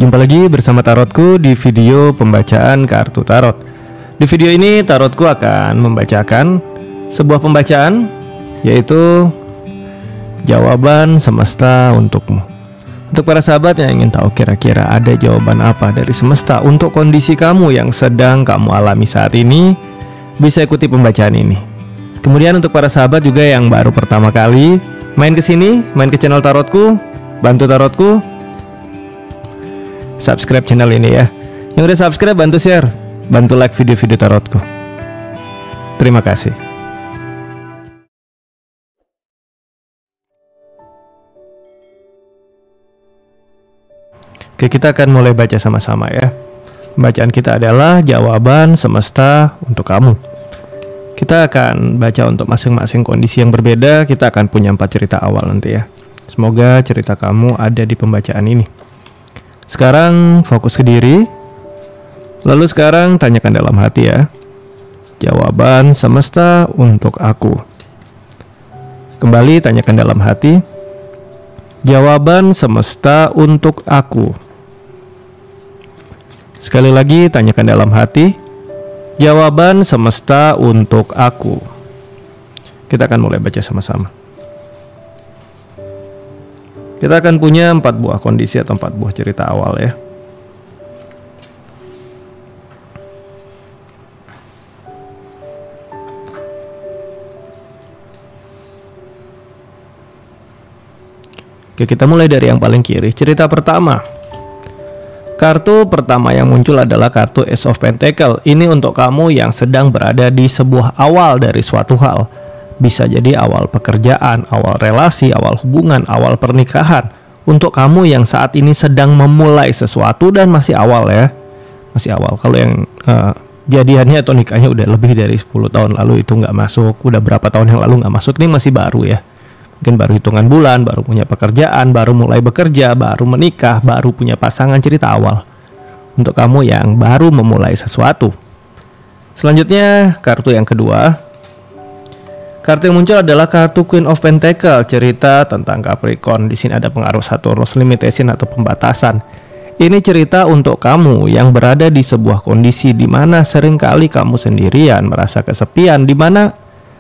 Jumpa lagi bersama Tarotku di video pembacaan kartu tarot. Di video ini Tarotku akan membacakan sebuah pembacaan, yaitu jawaban semesta untukmu. Untuk para sahabat yang ingin tahu kira-kira ada jawaban apa dari semesta untuk kondisi kamu yang sedang kamu alami saat ini, bisa ikuti pembacaan ini. Kemudian untuk para sahabat juga yang baru pertama kali main ke sini, main ke channel Tarotku, bantu Tarotku subscribe channel ini ya. Yang udah subscribe bantu share, bantu like video-video Tarotku. Terima kasih. Oke, kita akan mulai baca sama-sama ya. Bacaan kita adalah jawaban semesta untuk kamu. Kita akan baca untuk masing-masing kondisi yang berbeda. Kita akan punya 4 cerita awal nanti ya. Semoga cerita kamu ada di pembacaan ini. Sekarang fokus ke diri. Lalu sekarang tanyakan dalam hati ya. Jawaban semesta untuk aku. Kembali tanyakan dalam hati. Jawaban semesta untuk aku. Sekali lagi tanyakan dalam hati. Jawaban semesta untuk aku. Kita akan mulai baca sama-sama. Kita akan punya 4 buah kondisi atau 4 buah cerita awal ya. Oke, kita mulai dari yang paling kiri. Cerita pertama. Kartu pertama yang muncul adalah kartu Ace of Pentacle. Ini untuk kamu yang sedang berada di sebuah awal dari suatu hal. Bisa jadi awal pekerjaan, awal relasi, awal hubungan, awal pernikahan. Untuk kamu yang saat ini sedang memulai sesuatu dan masih awal ya. Masih awal. Kalau yang jadiannya atau nikahnya udah lebih dari 10 tahun lalu itu nggak masuk. Udah berapa tahun yang lalu nggak masuk. Ini masih baru ya. Mungkin baru hitungan bulan, baru punya pekerjaan, baru mulai bekerja, baru menikah, baru punya pasangan, cerita awal. Untuk kamu yang baru memulai sesuatu. Selanjutnya kartu yang kedua. Kartu yang muncul adalah kartu Queen of Pentacle, cerita tentang Capricorn. Di sini ada pengaruh Saturnus limitation atau pembatasan. Ini cerita untuk kamu yang berada di sebuah kondisi di mana seringkali kamu sendirian, merasa kesepian, di mana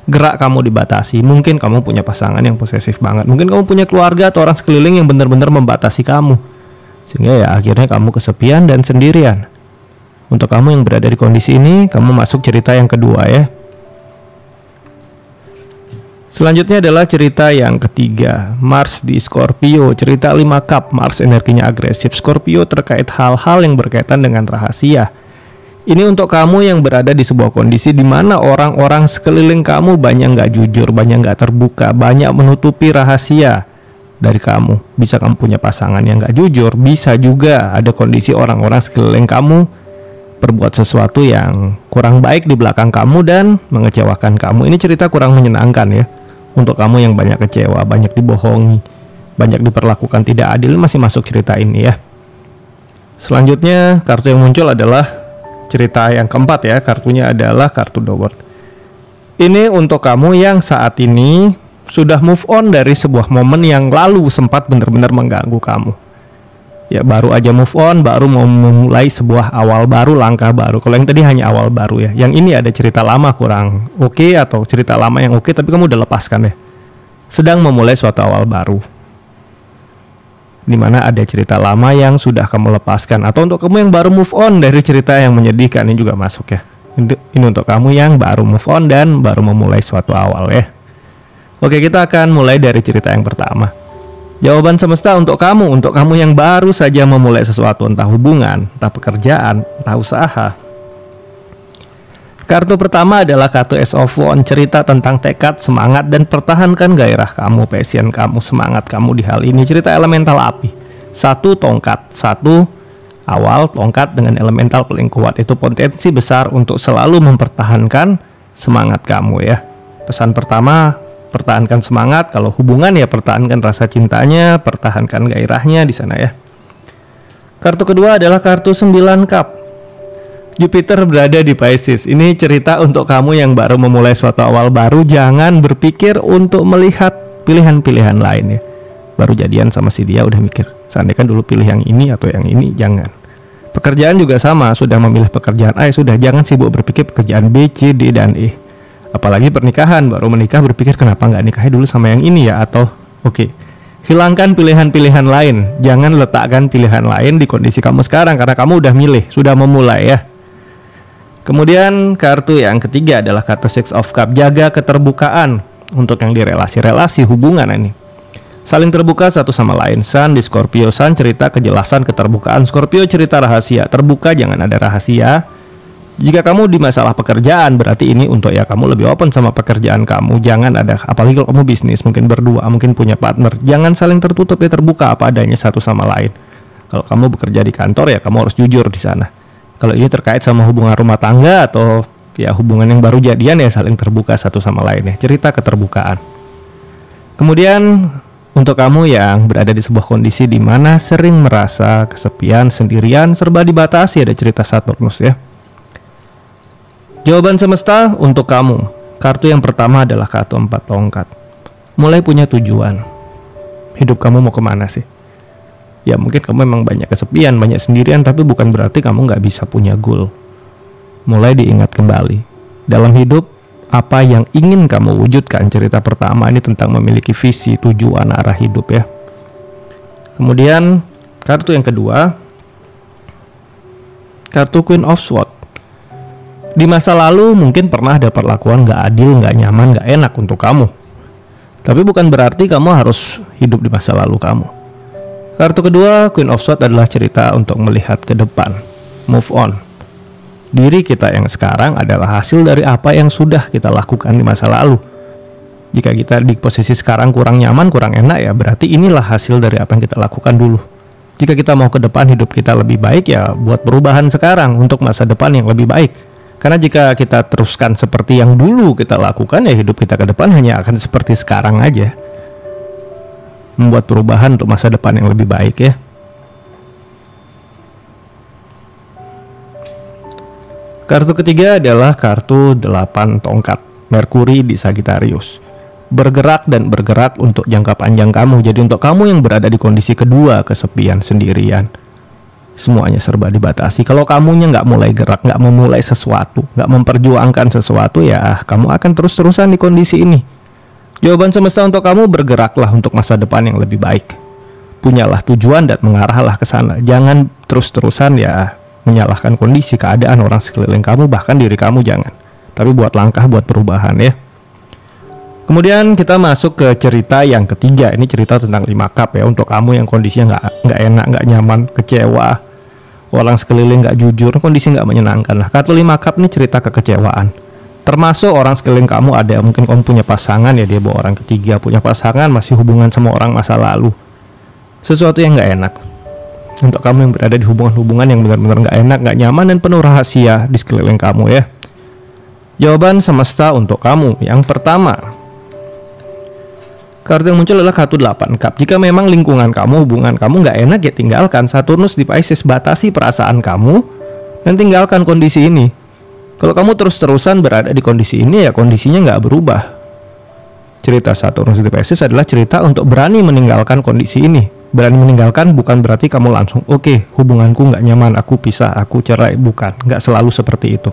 gerak kamu dibatasi. Mungkin kamu punya pasangan yang posesif banget. Mungkin kamu punya keluarga atau orang sekeliling yang benar-benar membatasi kamu. Sehingga ya akhirnya kamu kesepian dan sendirian. Untuk kamu yang berada di kondisi ini, kamu masuk cerita yang kedua ya. Selanjutnya adalah cerita yang ketiga. Mars di Scorpio, cerita 5 cup. Mars energinya agresif. Scorpio terkait hal-hal yang berkaitan dengan rahasia. Ini untuk kamu yang berada di sebuah kondisi di mana orang-orang sekeliling kamu banyak nggak jujur, banyak nggak terbuka, banyak menutupi rahasia dari kamu. Bisa kamu punya pasangan yang nggak jujur, bisa juga ada kondisi orang-orang sekeliling kamu berbuat sesuatu yang kurang baik di belakang kamu dan mengecewakan kamu. Ini cerita kurang menyenangkan ya. Untuk kamu yang banyak kecewa, banyak dibohongi, banyak diperlakukan tidak adil, masih masuk cerita ini ya. Selanjutnya kartu yang muncul adalah cerita yang keempat ya. Kartunya adalah kartu The World. Ini untuk kamu yang saat ini sudah move on dari sebuah momen yang lalu sempat benar-benar mengganggu kamu. Ya baru aja move on, baru mau memulai sebuah awal baru, langkah baru. Kalau yang tadi hanya awal baru ya. Yang ini ada cerita lama kurang oke, atau cerita lama yang oke tapi kamu udah lepaskan ya. Sedang memulai suatu awal baru. Dimana ada cerita lama yang sudah kamu lepaskan. Atau untuk kamu yang baru move on dari cerita yang menyedihkan, ini juga masuk ya. Ini untuk kamu yang baru move on dan baru memulai suatu awal ya. Oke, kita akan mulai dari cerita yang pertama. Jawaban semesta untuk kamu yang baru saja memulai sesuatu, entah hubungan, entah pekerjaan, entah usaha. Kartu pertama adalah kartu Ace of Wands, cerita tentang tekad, semangat, dan pertahankan gairah kamu, passion kamu, semangat kamu di hal ini. Cerita elemental api. 1 tongkat, 1 awal tongkat dengan elemental paling kuat. Itu potensi besar untuk selalu mempertahankan semangat kamu ya. Pesan pertama, pertahankan semangat. Kalau hubungan ya pertahankan rasa cintanya, pertahankan gairahnya di sana ya. Kartu kedua adalah kartu 9 cup. Jupiter berada di Pisces. Ini cerita untuk kamu yang baru memulai suatu awal baru. Jangan berpikir untuk melihat pilihan-pilihan lain ya. Baru jadian sama si dia udah mikir Seandainya dulu pilih yang ini atau yang ini, jangan. Pekerjaan juga sama, sudah memilih pekerjaan A, sudah jangan sibuk berpikir pekerjaan B, C, D, dan E. Apalagi pernikahan, baru menikah berpikir kenapa nggak nikahnya dulu sama yang ini ya, atau oke. Hilangkan pilihan-pilihan lain, jangan letakkan pilihan lain di kondisi kamu sekarang karena kamu udah milih, sudah memulai ya. Kemudian kartu yang ketiga adalah kartu Six of Cups, jaga keterbukaan untuk yang di relasi hubungan ini. Saling terbuka satu sama lain. Sun di Scorpio, Sun cerita kejelasan, keterbukaan. Scorpio cerita rahasia, terbuka, jangan ada rahasia. Jika kamu di masalah pekerjaan, berarti ini untuk ya kamu lebih open sama pekerjaan kamu. Jangan ada, apalagi kalau kamu bisnis, mungkin berdua, mungkin punya partner, jangan saling tertutup ya, terbuka apa adanya satu sama lain. Kalau kamu bekerja di kantor ya kamu harus jujur di sana. Kalau ini terkait sama hubungan rumah tangga atau ya hubungan yang baru jadian ya saling terbuka satu sama lain ya, cerita keterbukaan. Kemudian untuk kamu yang berada di sebuah kondisi di mana sering merasa kesepian, sendirian, serba dibatasi, ada cerita Saturnus ya. Jawaban semesta untuk kamu. Kartu yang pertama adalah kartu 4 tongkat. Mulai punya tujuan. Hidup kamu mau kemana sih? Ya mungkin kamu memang banyak kesepian, banyak sendirian, tapi bukan berarti kamu nggak bisa punya goal. Mulai diingat kembali. Dalam hidup, apa yang ingin kamu wujudkan? Cerita pertama ini tentang memiliki visi, tujuan, arah hidup ya. Kemudian kartu yang kedua, kartu Queen of Swords. Di masa lalu mungkin pernah ada perlakuan gak adil, gak nyaman, gak enak untuk kamu. Tapi bukan berarti kamu harus hidup di masa lalu kamu. Kartu kedua, Queen of Swords, adalah cerita untuk melihat ke depan, move on. Diri kita yang sekarang adalah hasil dari apa yang sudah kita lakukan di masa lalu. Jika kita di posisi sekarang kurang nyaman, kurang enak ya, berarti inilah hasil dari apa yang kita lakukan dulu. Jika kita mau ke depan hidup kita lebih baik ya, buat perubahan sekarang untuk masa depan yang lebih baik. Karena jika kita teruskan seperti yang dulu kita lakukan ya, hidup kita ke depan hanya akan seperti sekarang aja. Membuat perubahan untuk masa depan yang lebih baik ya. Kartu ketiga adalah kartu 8 tongkat, Merkuri di Sagittarius. Bergerak dan bergerak untuk jangka panjang kamu. Jadi untuk kamu yang berada di kondisi kedua, kesepian, sendirian, semuanya serba dibatasi. Kalau kamunya nggak mulai gerak, nggak memulai sesuatu, nggak memperjuangkan sesuatu ya, kamu akan terus-terusan di kondisi ini. Jawaban semesta untuk kamu, bergeraklah untuk masa depan yang lebih baik. Punyalah tujuan dan mengarahlah ke sana. Jangan terus-terusan ya menyalahkan kondisi, keadaan, orang sekeliling kamu, bahkan diri kamu jangan. Tapi buat langkah, buat perubahan ya. Kemudian kita masuk ke cerita yang ketiga. Ini cerita tentang 5 cup ya. Untuk kamu yang kondisinya nggak enak, nggak nyaman, kecewa, orang sekeliling nggak jujur, kondisi nggak menyenangkan. Nah, kartu 5 cup ini cerita kekecewaan. Termasuk orang sekeliling kamu, ada mungkin kamu punya pasangan ya, dia bawa orang ketiga, punya pasangan, masih hubungan sama orang masa lalu. Sesuatu yang nggak enak. Untuk kamu yang berada di hubungan-hubungan yang benar-benar nggak enak, nggak nyaman, dan penuh rahasia di sekeliling kamu ya. Jawaban semesta untuk kamu yang pertama, kartu yang muncul adalah kartu 8 cup. Jika memang lingkungan kamu, hubungan kamu nggak enak ya tinggalkan. Saturnus di Pisces, batasi perasaan kamu dan tinggalkan kondisi ini. Kalau kamu terus-terusan berada di kondisi ini ya kondisinya nggak berubah. Cerita Saturnus di Pisces adalah cerita untuk berani meninggalkan kondisi ini. Berani meninggalkan bukan berarti kamu langsung oke, hubunganku nggak nyaman, aku pisah, aku cerai. Bukan, nggak selalu seperti itu.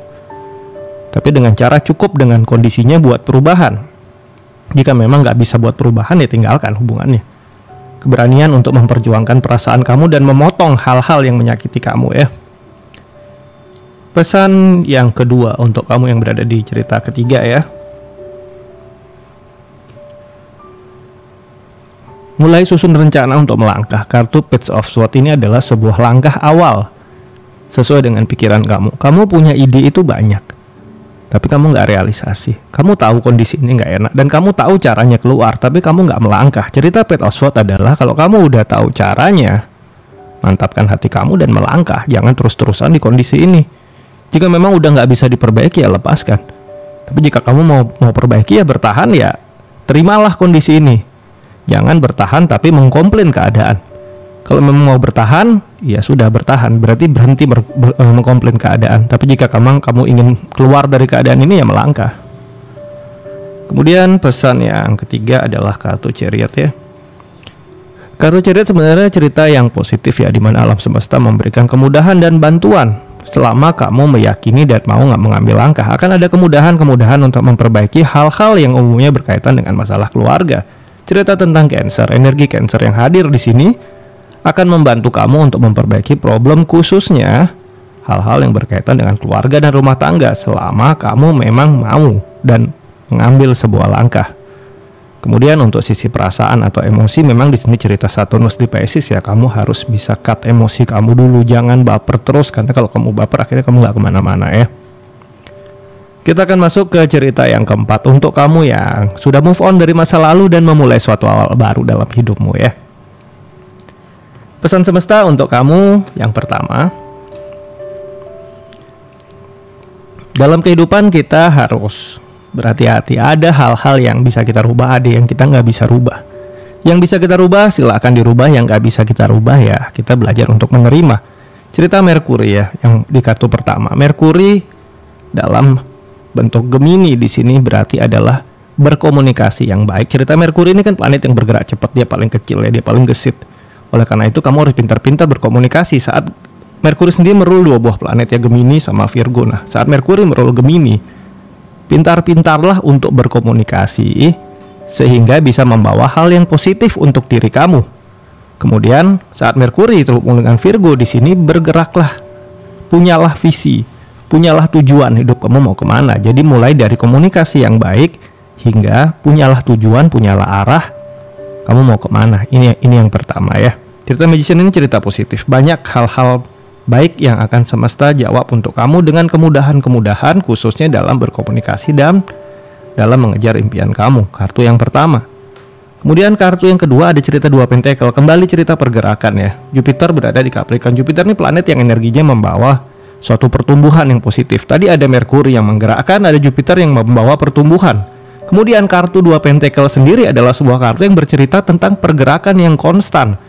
Tapi dengan cara cukup dengan kondisinya buat perubahan. Jika memang nggak bisa buat perubahan ya tinggalkan hubungannya. Keberanian untuk memperjuangkan perasaan kamu dan memotong hal-hal yang menyakiti kamu ya. Pesan yang kedua untuk kamu yang berada di cerita ketiga ya. Mulai susun rencana untuk melangkah. Kartu Page of Swords ini adalah sebuah langkah awal sesuai dengan pikiran kamu. Kamu punya ide itu banyak, tapi kamu nggak realisasi. Kamu tahu kondisi ini nggak enak dan kamu tahu caranya keluar, tapi kamu nggak melangkah. Cerita Page of Swords adalah kalau kamu udah tahu caranya, mantapkan hati kamu dan melangkah. Jangan terus-terusan di kondisi ini. Jika memang udah nggak bisa diperbaiki ya lepaskan. Tapi jika kamu mau perbaiki ya bertahan ya, terimalah kondisi ini. Jangan bertahan tapi mengkomplain keadaan. Kalau memang mau bertahan, ya sudah bertahan. Berarti berhenti mengkomplain keadaan. Tapi jika kamu ingin keluar dari keadaan ini ya melangkah. Kemudian pesan yang ketiga adalah kartu Chariot ya. Kartu Chariot sebenarnya cerita yang positif ya, dimana alam semesta memberikan kemudahan dan bantuan. Selama kamu meyakini dan mau nggak mengambil langkah, akan ada kemudahan-kemudahan untuk memperbaiki hal-hal yang umumnya berkaitan dengan masalah keluarga. Cerita tentang Cancer, energi Cancer yang hadir di sini akan membantu kamu untuk memperbaiki problem, khususnya hal-hal yang berkaitan dengan keluarga dan rumah tangga, selama kamu memang mau dan mengambil sebuah langkah. Kemudian untuk sisi perasaan atau emosi, memang di sini cerita Saturnus di Pisces ya, kamu harus bisa cut emosi kamu dulu, jangan baper terus, karena kalau kamu baper akhirnya kamu nggak kemana-mana ya. Kita akan masuk ke cerita yang keempat untuk kamu yang sudah move on dari masa lalu dan memulai suatu awal baru dalam hidupmu ya. Pesan semesta untuk kamu yang pertama, dalam kehidupan kita harus berhati-hati. Ada hal-hal yang bisa kita rubah, ada yang kita nggak bisa rubah. Yang bisa kita rubah silakan dirubah, yang nggak bisa kita rubah ya kita belajar untuk menerima. Cerita Merkuri ya, yang di kartu pertama. Merkuri dalam bentuk Gemini di sini berarti adalah berkomunikasi yang baik. Cerita Merkuri ini kan planet yang bergerak cepat, dia paling kecil ya, dia paling gesit. Oleh karena itu kamu harus pintar-pintar berkomunikasi. Saat Merkuri sendiri merul dua buah planet ya, Gemini sama Virgo. Nah, saat Merkuri merul Gemini, pintar-pintarlah untuk berkomunikasi sehingga bisa membawa hal yang positif untuk diri kamu. Kemudian saat Merkuri terhubung dengan Virgo di sini, bergeraklah, punyalah visi, punyalah tujuan hidup kamu mau kemana. Jadi mulai dari komunikasi yang baik hingga punyalah tujuan, punyalah arah kamu mau kemana. Ini yang pertama ya. Cerita Magician ini cerita positif, banyak hal-hal baik yang akan semesta jawab untuk kamu dengan kemudahan-kemudahan, khususnya dalam berkomunikasi dan dalam mengejar impian kamu. Kartu yang pertama. Kemudian kartu yang kedua ada cerita dua pentakel, kembali cerita pergerakan ya. Jupiter berada di Capricorn. Jupiter ini planet yang energinya membawa suatu pertumbuhan yang positif. Tadi ada Merkuri yang menggerakkan, ada Jupiter yang membawa pertumbuhan. Kemudian kartu dua pentakel sendiri adalah sebuah kartu yang bercerita tentang pergerakan yang konstan.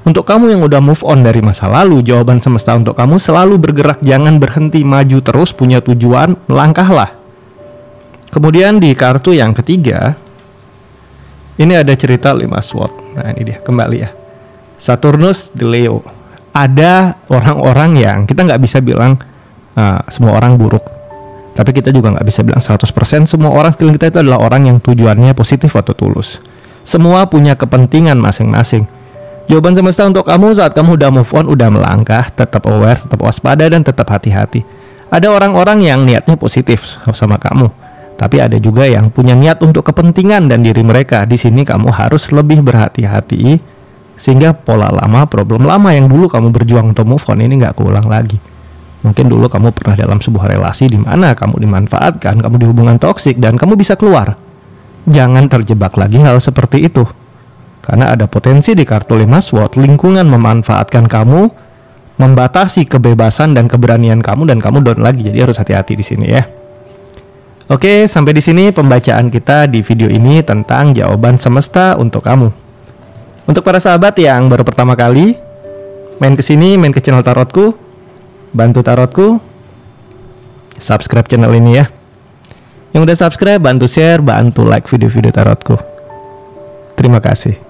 Untuk kamu yang udah move on dari masa lalu, jawaban semesta untuk kamu selalu bergerak, jangan berhenti, maju terus, punya tujuan, melangkahlah. Kemudian di kartu yang ketiga, ini ada cerita 5 sword. Nah ini dia, kembali ya. Saturnus di Leo. Ada orang-orang yang kita nggak bisa bilang semua orang buruk, tapi kita juga nggak bisa bilang 100% semua orang sekeliling kita itu adalah orang yang tujuannya positif atau tulus. Semua punya kepentingan masing-masing. Jawaban semesta untuk kamu saat kamu udah move on, udah melangkah, tetap aware, tetap waspada, dan tetap hati-hati. Ada orang-orang yang niatnya positif sama kamu, tapi ada juga yang punya niat untuk kepentingan dan diri mereka. Di sini kamu harus lebih berhati-hati sehingga pola lama, problem lama yang dulu kamu berjuang untuk move on ini nggak keulang lagi. Mungkin dulu kamu pernah dalam sebuah relasi di mana kamu dimanfaatkan, kamu di hubungan toksik dan kamu bisa keluar. Jangan terjebak lagi hal seperti itu. Karena ada potensi di kartu 5 sword, lingkungan memanfaatkan kamu, membatasi kebebasan dan keberanian kamu, dan kamu down lagi. Jadi harus hati-hati di sini ya. Oke, sampai di sini pembacaan kita di video ini tentang jawaban semesta untuk kamu. Untuk para sahabat yang baru pertama kali main ke sini, main ke channel tarotku, bantu tarotku, subscribe channel ini ya. Yang udah subscribe, bantu share, bantu like video-video tarotku. Terima kasih.